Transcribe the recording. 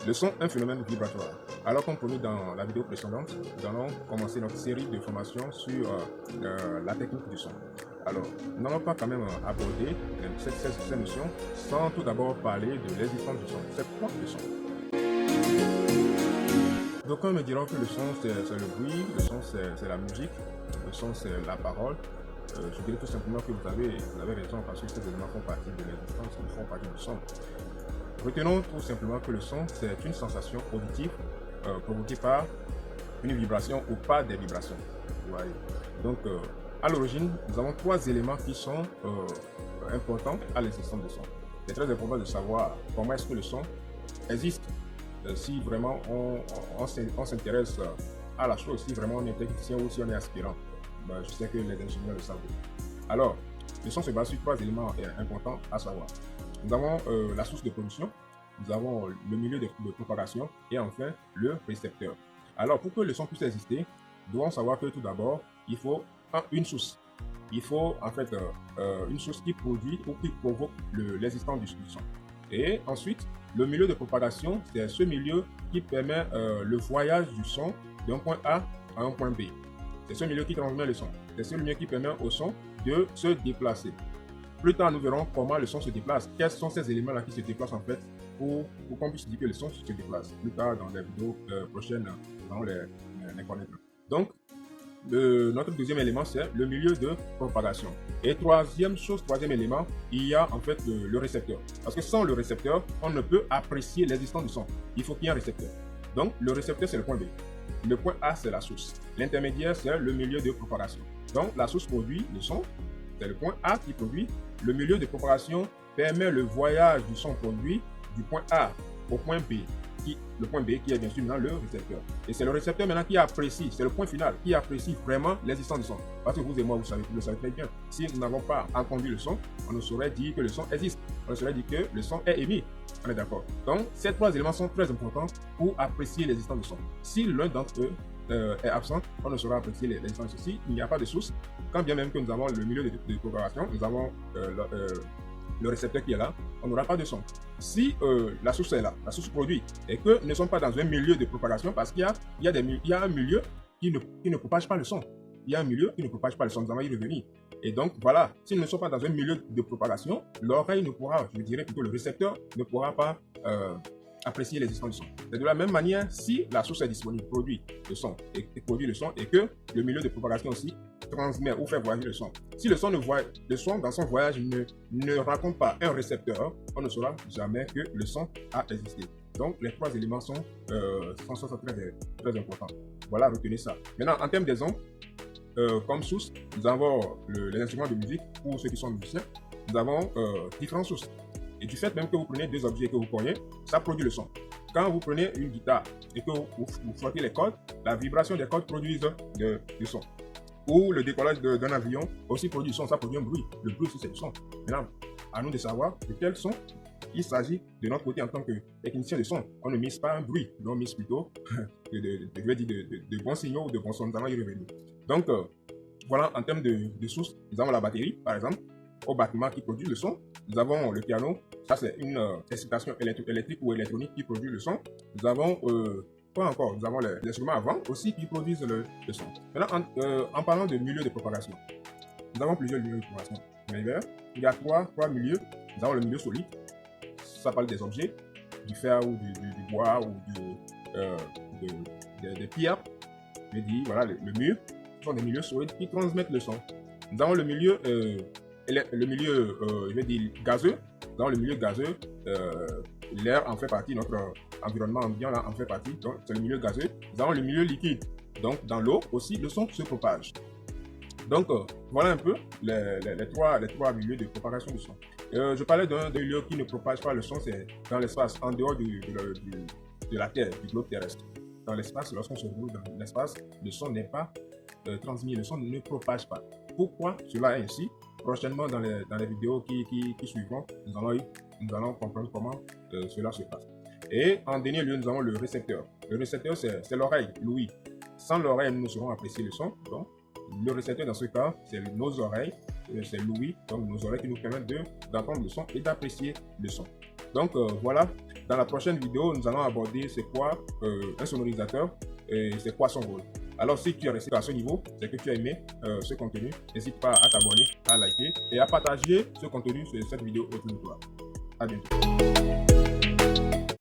Le son est un phénomène vibratoire. Alors comme promis dans la vidéo précédente, nous allons commencer notre série de formations sur la technique du son. Alors, nous n'allons pas quand même aborder cette notion sans tout d'abord parler de l'existence du son. C'est quoi le son? D'aucuns me diront que le son c'est le bruit, le son c'est la musique, le son c'est la parole. Je dirais tout simplement que vous avez raison parce que ces éléments font partie de l'existence, ils font partie du son. Retenons tout simplement que le son, c'est une sensation auditive provoquée par une vibration ou par des vibrations. Voilà. Donc, à l'origine, nous avons trois éléments qui sont importants à l'existence du son. C'est très important de savoir comment est-ce que le son existe, si vraiment on s'intéresse à la chose, si vraiment on est technicien ou si on est aspirant. Ben, je sais que les ingénieurs le savent. Alors, le son se base sur trois éléments importants à savoir. Nous avons la source de production, nous avons le milieu de propagation et enfin le récepteur. Alors pour que le son puisse exister, nous devons savoir que tout d'abord, il faut une source. Il faut en fait une source qui produit ou qui provoque l'existence du son. Et ensuite, le milieu de propagation, c'est ce milieu qui permet le voyage du son d'un point A à un point B. C'est ce milieu qui transmet le son. C'est ce milieu qui permet au son de se déplacer. Plus tard, nous verrons comment le son se déplace. Quels sont ces éléments-là qui se déplacent en fait pour qu'on puisse dire que le son se déplace. Plus tard, dans les vidéos prochaines, nous allons les connaître. Donc, notre deuxième élément, c'est le milieu de propagation. Et troisième élément, il y a en fait le récepteur. Parce que sans le récepteur, on ne peut apprécier l'existence du son. Il faut qu'il y ait un récepteur. Donc, le récepteur, c'est le point B. Le point A, c'est la source. L'intermédiaire, c'est le milieu de propagation. Donc, la source produit le son. C'est le point A qui produit. Le milieu de propagation permet le voyage du son produit du point A au point B. Le point B qui est bien sûr maintenant le récepteur. Et c'est le récepteur maintenant qui apprécie, c'est le point final, qui apprécie vraiment l'existence du son. Parce que vous et moi, vous le savez très bien. Si nous n'avons pas entendu le son, on ne saurait dire que le son existe. On ne saurait dire que le son est émis. On est d'accord. Donc, ces trois éléments sont très importants pour apprécier l'existence du son. Si l'un d'entre eux est absent, on ne saura apprécier l'existence du son. Si il n'y a pas de source, quand bien même que nous avons le milieu de propagation, nous avons le récepteur qui est là, on n'aura pas de son. Si la source est là, la source produit, et que nous ne sommes pas dans un milieu de propagation, parce qu'il y a un milieu qui ne propage pas le son. Il y a un milieu qui ne propage pas le son, nous allons y revenir. Et donc, voilà, si nous ne sommes pas dans un milieu de propagation, l'oreille ne pourra, je dirais plutôt le récepteur, ne pourra pas apprécier l'existence du son. Et de la même manière, si la source est disponible, produit le son, et produit le son, et que le milieu de propagation aussi transmet ou fait voyager le son. Si le son dans son voyage ne rencontre pas un récepteur, on ne saura jamais que le son a existé. Donc, les trois éléments sont très importants. Voilà, retenez ça. Maintenant, en termes d'exemple, comme source, nous avons les instruments de musique pour ceux qui sont musiciens. Nous avons différentes sources. Et du fait même que vous prenez deux objets que vous cognez, ça produit le son. Quand vous prenez une guitare et que vous frottez les cordes, la vibration des cordes produit du son. Ou le décollage d'un avion aussi produit du son, ça produit un bruit. Le bruit aussi c'est du son. Maintenant, à nous de savoir de quel son il s'agit de notre côté en tant que technicien de son. On ne mise pas un bruit, mais on mise plutôt de bons signaux ou de bons sons. Nous allons y revenir. Donc, voilà, en termes de sources, nous avons la batterie, par exemple, au bâtiment qui produit le son. Nous avons le piano, ça c'est une excitation électrique ou électronique qui produit le son. Nous avons quoi encore? Nous avons les instruments à vent aussi qui produisent le son. Maintenant, en parlant de milieu de propagation, nous avons plusieurs milieux de propagation. Il y a trois milieux. Nous avons le milieu solide, ça parle des objets, du fer ou du bois ou des pierres. Je dis, voilà, le mur, ce sont des milieux solides qui transmettent le son. Nous avons le milieu je vais dire gazeux. Dans le milieu gazeux, l'air en fait partie, notre environnement ambiant là en fait partie, donc c'est le milieu gazeux. Dans le milieu liquide, donc dans l'eau aussi, le son se propage. Donc voilà un peu les trois milieux de propagation du son. Je parlais d'un milieu qui ne propage pas le son, c'est dans l'espace, en dehors de la Terre, du globe terrestre. Dans l'espace, lorsqu'on se trouve dans l'espace, le son n'est pas transmis, le son ne propage pas. Pourquoi cela est ainsi? Prochainement, dans les vidéos qui suivront, nous allons comprendre comment cela se passe. Et en dernier lieu, nous avons le récepteur. Le récepteur, c'est l'oreille, l'ouïe. Sans l'oreille, nous ne saurons apprécier le son. Donc, le récepteur, dans ce cas, c'est nos oreilles c'est l'ouïe, donc nos oreilles qui nous permettent d'entendre le son et d'apprécier le son. Donc voilà, dans la prochaine vidéo, nous allons aborder c'est quoi un sonorisateur et c'est quoi son rôle. Alors si tu es resté à ce niveau, c'est que tu as aimé ce contenu. N'hésite pas à t'abonner, à liker et à partager ce contenu sur cette vidéo autour de toi. À bientôt.